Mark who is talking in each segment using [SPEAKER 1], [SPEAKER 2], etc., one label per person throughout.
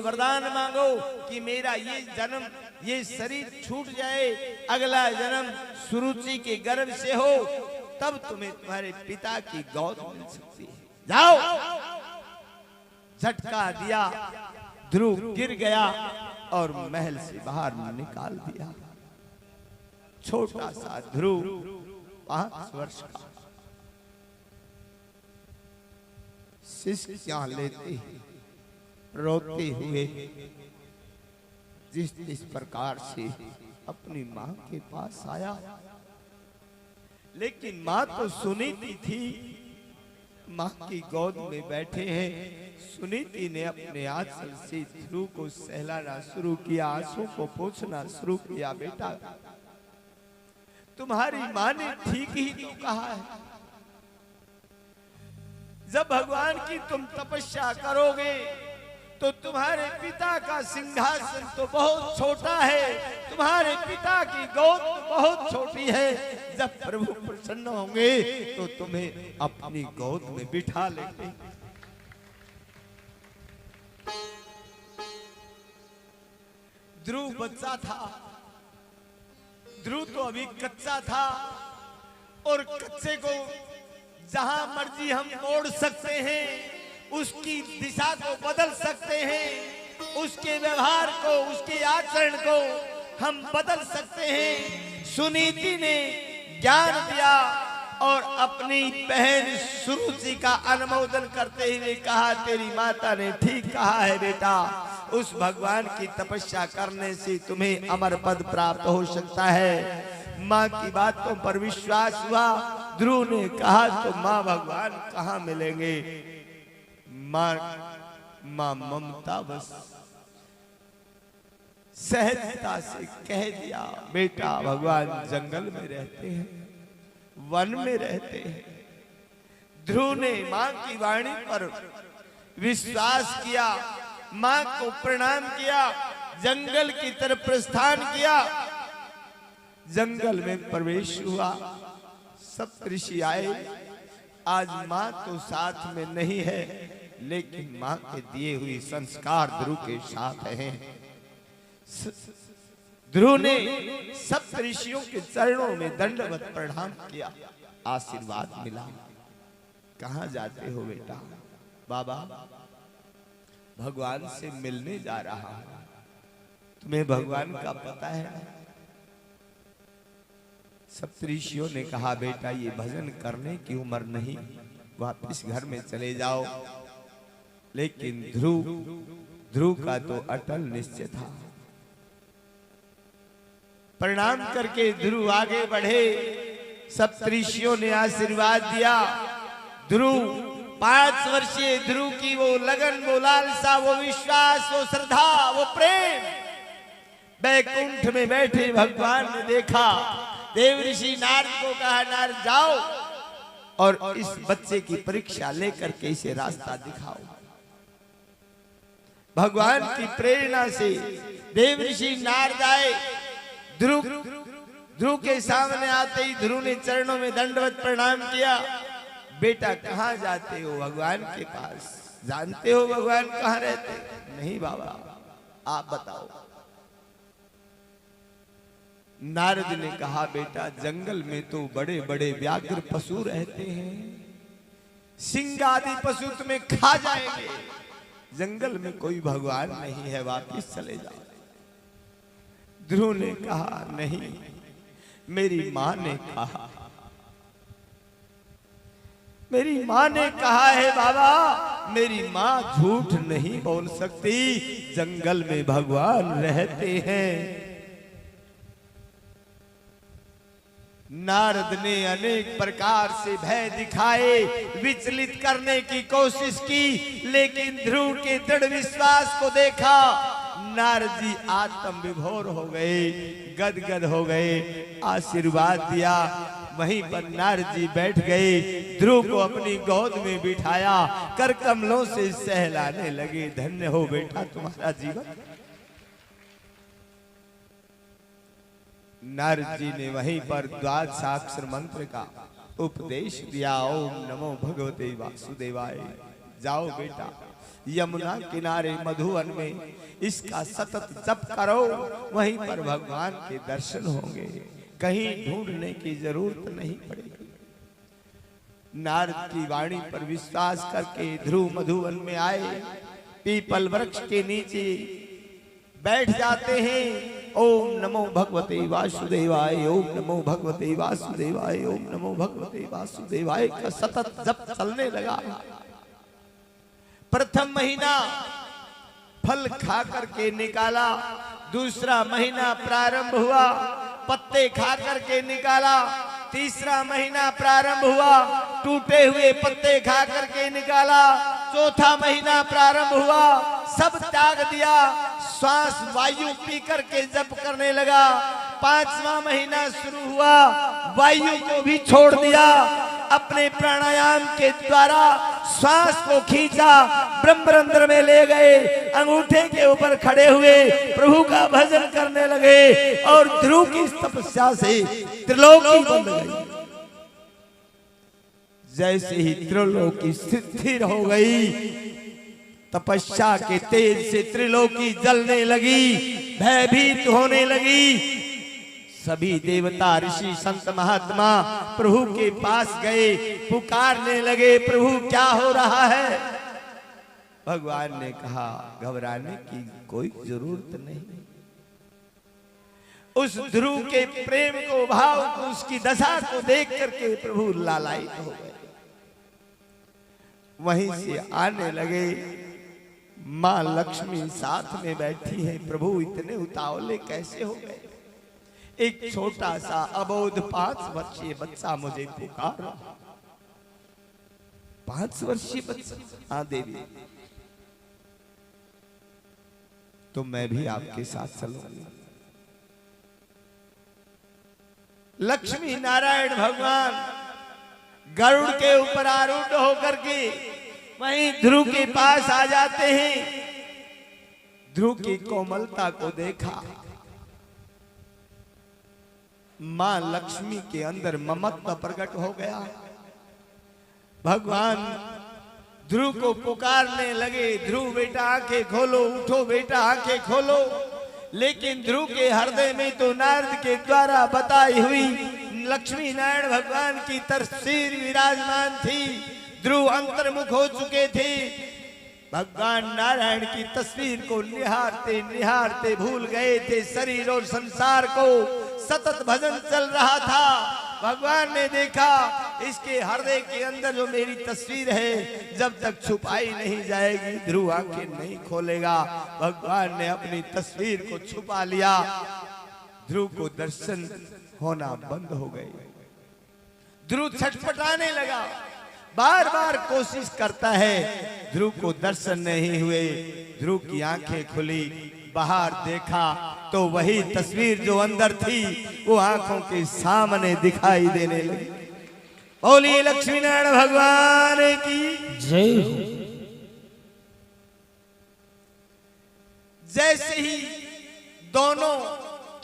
[SPEAKER 1] मुझसे वरदान मांगो कि मेरा ये जन्म, ये शरीर छूट जाए, अगला जन्म सुरुचि के गर्भ से हो, तब तुम्हें तुम्हारे पिता की गोद मिल सकती है। जाओ। झटका दिया, ध्रुव गिर गया और महल से बाहर निकाल दिया। छोटा सा ध्रुव 5 वर्ष का शिष्या लेते रोते हुए जिस प्रकार से अपनी मां के पास आया, लेकिन मां तो सुनीति थी, मां की गोद में बैठे हैं। सुनीति ने अपने आंचल से ध्रुव को सहलाना शुरू किया, आंसू को पोंछना शुरू किया। बेटा, तुम्हारी मां ने ठीक ही तो कहा है, जब भगवान की तुम तपस्या करोगे तो तुम्हारे पिता का सिंहासन तो बहुत छोटा है, तुम्हारे पिता की गोद तो बहुत छोटी है। जब प्रभु प्रसन्न होंगे तो तुम्हें अपनी गोद में बिठा लेंगे। ध्रुव बच्चा था, ध्रुव तो अभी कच्चा था, और कच्चे को जहां मर्जी हम मोड़ सकते हैं, उसकी दिशा को बदल सकते हैं, उसके व्यवहार को, उसके आचरण को हम बदल सकते हैं। सुनीति ने ज्ञान दिया और अपनी बहन सुरुचि का अनुमोदन करते हुए कहा, तेरी माता ने ठीक कहा है बेटा, उस भगवान की तपस्या करने से तुम्हें अमर पद प्राप्त हो सकता है। माँ की बातों पर विश्वास हुआ। ध्रुव ने कहा, तो माँ भगवान कहाँ मिलेंगे? माँ ममता बस सहजता से कह दिया, बेटा भगवान जंगल में रहते हैं, वन में रहते हैं। ध्रुव ने माँ की वाणी पर विश्वास किया, माँ को प्रणाम किया, जंगल की तरफ प्रस्थान किया। जंगल में प्रवेश हुआ, सब ऋषि आए। आज माँ तो साथ में नहीं है, लेकिन माँ के दिए हुए संस्कार ध्रुव के साथ हैं। ध्रुव ने सब ऋषियों के चरणों में दंडवत प्रणाम किया, आशीर्वाद मिला। कहाँ जाते हो बेटा? बाबा, भगवान से मिलने जा रहा हूं। तुम्हें भगवान का पता है? सप्तऋषियों ने कहा, बेटा ये भजन करने की उम्र नहीं, वापस घर में चले जाओ। लेकिन ध्रुव का तो अटल निश्चय था। प्रणाम करके ध्रुव आगे बढ़े। सप्तऋषियों ने आशीर्वाद दिया। ध्रुव 5 वर्षीय ध्रुव की वो लगन, वो लालसा, वो विश्वास, वो श्रद्धा, वो प्रेम बैकुंठ में बैठे भगवान ने देखा। देव ऋषि नारद को कहा, नारद जाओ और इस बच्चे की परीक्षा लेकर के इसे रास्ता दिखाओ। भगवान की प्रेरणा से देव ऋषि नारद आए। ध्रुव के सामने आते ही ध्रुव ने चरणों में दंडवत प्रणाम किया। बेटा कहाँ जाते हो? भगवान के पास। जानते हो भगवान कहाँ रहते? नहीं बाबा, आप बताओ। नारद ने कहा, बेटा जंगल में तो बड़े बड़े व्याघ्र पशु रहते हैं, सिंह आदि पशु तुम्हें खा जाएंगे। जंगल में कोई भगवान नहीं है, वापिस चले जाओ। ध्रुव ने कहा, नहीं, मेरी मां ने कहा, मेरी मां ने कहा है बाबा, मेरी मां झूठ नहीं बोल सकती। जंगल में भगवान रहते हैं। नारद ने अनेक प्रकार से भय दिखाए, विचलित करने की कोशिश की, लेकिन ध्रुव के दृढ़ विश्वास को देखा। नारद जी आत्म विभोर हो गए, गदगद हो गए, आशीर्वाद दिया। वहीं पर नारद जी बैठ गए, ध्रुव को अपनी गोद में बिठाया, कर कमलों से सहलाने लगे। धन्य हो बेटा तुम्हारा जीवन। नारद जी ने वहीं पर द्वादशाक्षर मंत्र का उपदेश दिया। ओम नमो भगवते वासुदेवाय। जाओ बेटा, यमुना किनारे मधुवन में इसका सतत जप करो, वहीं पर भगवान के दर्शन होंगे, कहीं ढूंढने की जरूरत नहीं पड़ेगी। नारद की वाणी पर विश्वास करके ध्रुव मधुवन में आए, पीपल वृक्ष के नीचे बैठ जाते हैं। ओम नमो भगवते वासुदेवाय, ओम नमो भगवते वासुदेवाय, ओम नमो भगवते वासुदेवाय का सतत जप चलने लगा। प्रथम महीना फल खा करके निकाला, दूसरा महीना प्रारंभ हुआ, पत्ते खा करके निकाला, तीसरा महीना प्रारंभ हुआ, टूटे हुए पत्ते खा करके निकाला, चौथा महीना प्रारंभ हुआ, सब त्याग दिया, श्वास वायु पी करके जप करने लगा। पांचवा महीना शुरू हुआ, वायु को भी छोड़ दिया, अपने प्राणायाम के द्वारा श्वास को खींचा, ब्रह्मरंध्र में ले गए, अंगूठे के ऊपर खड़े हुए प्रभु का भजन करने लगे और ध्रुव की तपस्या से त्रिलोकी बन गई। जैसे ही त्रिलोकी स्थिर हो गई, तपस्या के तेज से त्रिलोकी जलने लगी, भयभीत होने लगी। सभी देवता ऋषि संत महात्मा प्रभु के पास गए, पुकारने लगे, प्रभु क्या हो रहा है? भगवान ने कहा, घबराने की कोई जरूरत नहीं। उस ध्रुव के प्रेम को, भाव को, उसकी दशा को देख करके प्रभु लालायित हो गए। वहीं से आने लगे, मां लक्ष्मी साथ में बैठी है। प्रभु इतने उतावले कैसे हो गए? एक छोटा सा अबोध 5 वर्षीय बच्चा मुझे पुकार रहा। 5 वर्षीय बच्चा? हाँ देवी, तो मैं भी आपके साथ चलूंगा। लक्ष्मी नारायण भगवान गरुड़ के ऊपर आरूढ़ होकर के वहीं ध्रुव के पास आ जाते हैं। ध्रुव की कोमलता को देखा, मां लक्ष्मी के अंदर ममत्व प्रकट हो गया। भगवान ध्रुव को पुकारने लगे, ध्रुव बेटा आंखें खोलो, उठो बेटा आंखें खोलो। लेकिन ध्रुव के हृदय में तो नारद के द्वारा बताई हुई लक्ष्मी नारायण भगवान की तस्वीर विराजमान थी। ध्रुव अंतर्मुख हो चुके थे। भगवान नारायण की तस्वीर को निहारते निहारते भूल गए थे शरीर और संसार को। सतत भजन चल रहा था। भगवान ने देखा, इसके हृदय के अंदर जो मेरी तस्वीर है, जब तक छुपाई नहीं जाएगी ध्रुव आंखें नहीं खोलेगा। भगवान ने अपनी तस्वीर को छुपा लिया। ध्रुव को दर्शन होना बंद हो गई। ध्रुव छटपटाने लगा, बार बार कोशिश करता है, ध्रुव को दर्शन नहीं हुए। ध्रुव की आंखें खुली, बाहर देखा तो वही तस्वीर जो अंदर थी वो आंखों के सामने दिखाई देने लगी। बोलिए लक्ष्मी नारायण भगवान की जय हो। जैसे ही दोनों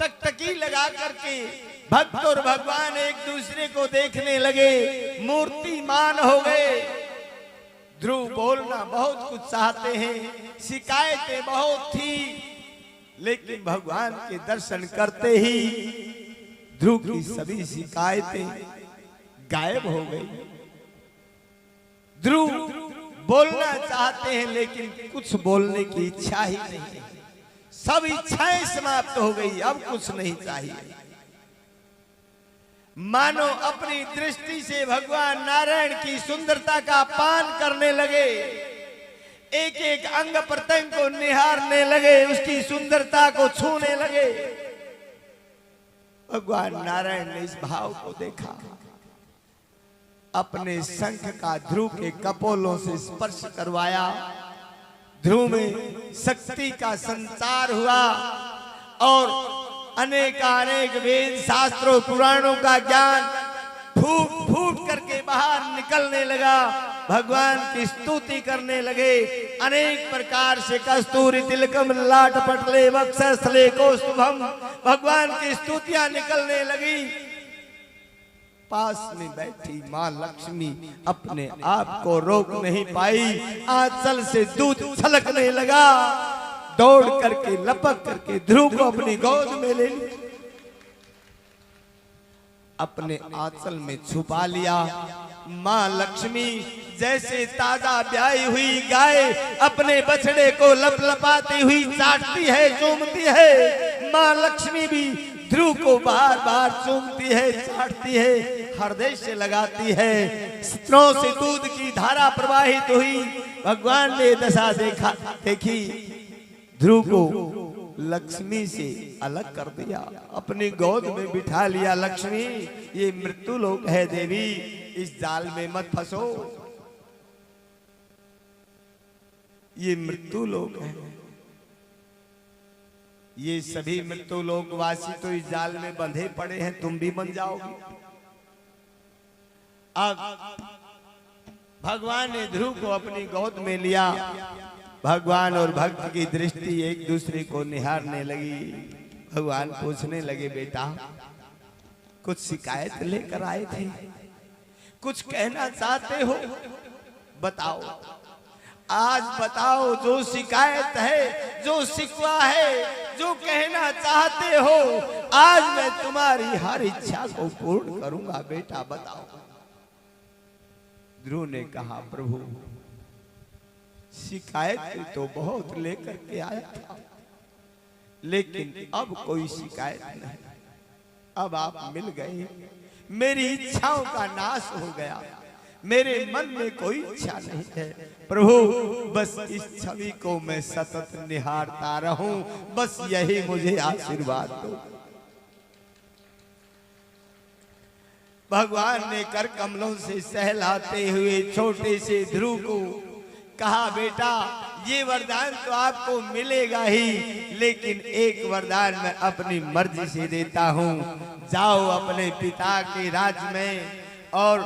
[SPEAKER 1] टकटकी लगा करके भक्त और भगवान एक दूसरे को देखने लगे, मूर्तिमान हो गए। ध्रुव बोलना बहुत कुछ चाहते हैं, शिकायतें बहुत थी, लेकिन भगवान के दर्शन करते ही ध्रुव की सभी शिकायतें गायब हो गई। ध्रुव बोलना चाहते हैं लेकिन कुछ बोलने की इच्छा ही नहीं। सब इच्छाएं समाप्त हो गई, अब कुछ नहीं चाहिए। मानो अपनी दृष्टि से भगवान नारायण की सुंदरता का पान करने लगे। एक एक अंग प्रत्यंग को निहारने लगे, उसकी सुंदरता को छूने लगे। भगवान नारायण ने इस भाव को देखा, अपने शंख का ध्रुव के कपोलों से स्पर्श करवाया। ध्रुव में शक्ति का संचार हुआ और अनेक वेद शास्त्रों पुराणों का ज्ञान फूट फूट करके बाहर निकलने लगा। भगवान की स्तुति करने लगे। अनेक प्रकार से कस्तूरी तिलकम लाट पटले वक्षस्थले कौस्तुभम, भगवान की स्तुतियां निकलने लगी। पास में बैठी मां लक्ष्मी अपने आप को रोक नहीं पाई, आंचल से दूध छलकने लगा। दौड़ करके लपक करके ध्रुव को अपनी गोद में ले लिया, अपने आंचल में छुपा लिया। मां लक्ष्मी जैसे ताजा ब्याई हुई गाय अपने बछड़े को लपलपाती हुई चाटती है, चूमती है, मां लक्ष्मी भी ध्रुव को बार बार चूमती है, चाटती है, हृदय से लगाती है। स्तनों से दूध की धारा प्रवाहित हुई। भगवान ने दशा देखी, ध्रुव को लक्ष्मी से अलग कर दिया, अपनी गोद में बिठा लिया। लक्ष्मी, ये मृत्यु लोक है देवी, इस जाल में मत फंसो, ये मृत्यु लोक है। ये सभी मृत्यु लोक वासी तो इस जाल में बंधे पड़े हैं, तुम भी बन जाओगे। अब भगवान ने ध्रुव को अपनी गोद में लिया। भगवान और भक्त की दृष्टि एक दूसरे को निहारने लगी। भगवान पूछने लगे, बेटा कुछ शिकायत लेकर आए थे, कुछ कहना चाहते हो, बताओ, आज बताओ। जो शिकायत है, जो शिकवा है, जो कहना चाहते हो, आज मैं तुम्हारी हर इच्छा को पूर्ण करूंगा, बेटा बताओ। ध्रुव ने कहा, प्रभु शिकायत तो बहुत लेकर के आया था, लेकिन अब कोई शिकायत नहीं। अब आप मिल गए, मेरी इच्छाओं का नाश हो गया, मेरे मन में कोई इच्छा नहीं है। प्रभु बस इस छवि को मैं सतत निहारता रहूं, बस यही मुझे आशीर्वाद दो। भगवान ने कर कमलों से सहलाते हुए छोटे से ध्रुव को कहा, बेटा ये वरदान तो आपको मिलेगा ही, लेकिन एक वरदान मैं अपनी मर्जी से देता हूँ। जाओ अपने पिता के राज्य में, और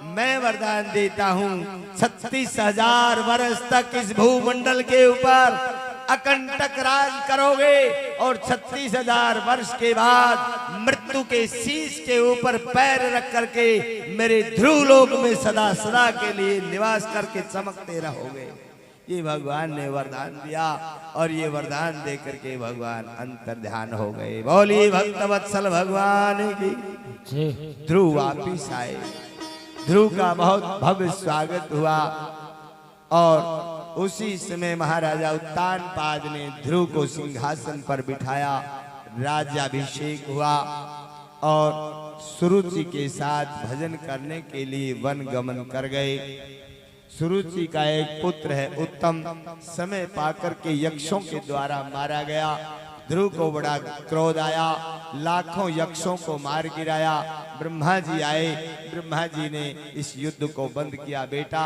[SPEAKER 1] मैं वरदान देता हूँ 36,000 वर्ष तक इस भूमंडल के ऊपर अकंटक राज करोगे, और 36,000 वर्ष के बाद मृत्यु के शीश के ऊपर पैर रख करके मेरे ध्रुव लोक में सदा सदा के लिए निवास करके चमकते रहोगे। ये भगवान ने वरदान दिया, और ये वरदान दे करके भगवान अंतर ध्यान हो गए। बोलिए भक्तवत्सल भगवान की। ध्रुव वापिस आए, ध्रुव का बहुत भव्य स्वागत हुआ, और उसी समय महाराजा उत्तानपाद ने ध्रुव को सिंहासन पर बिठाया, राज्याभिषेक हुआ, और सुरुचि के साथ भजन करने के लिए वन गमन कर गए। सुरुचि का एक पुत्र है उत्तम, समय पाकर के यक्षों के द्वारा मारा गया। ध्रुव को बड़ा क्रोध आया, लाखों यक्षों को मार गिराया। ब्रह्मा जी आए, ब्रह्मा जी ने इस युद्ध को बंद किया। बेटा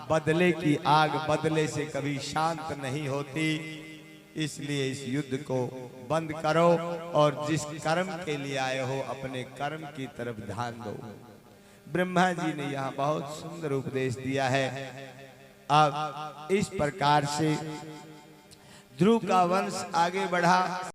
[SPEAKER 1] बदले की आग बदले से कभी शांत नहीं होती, इसलिए इस युद्ध को बंद करो, और जिस कर्म के लिए आए हो अपने कर्म की तरफ ध्यान दो। ब्रह्मा जी ने यहाँ बहुत सुंदर उपदेश दिया है। अब इस प्रकार से ध्रुव का वंश आगे बढ़ा।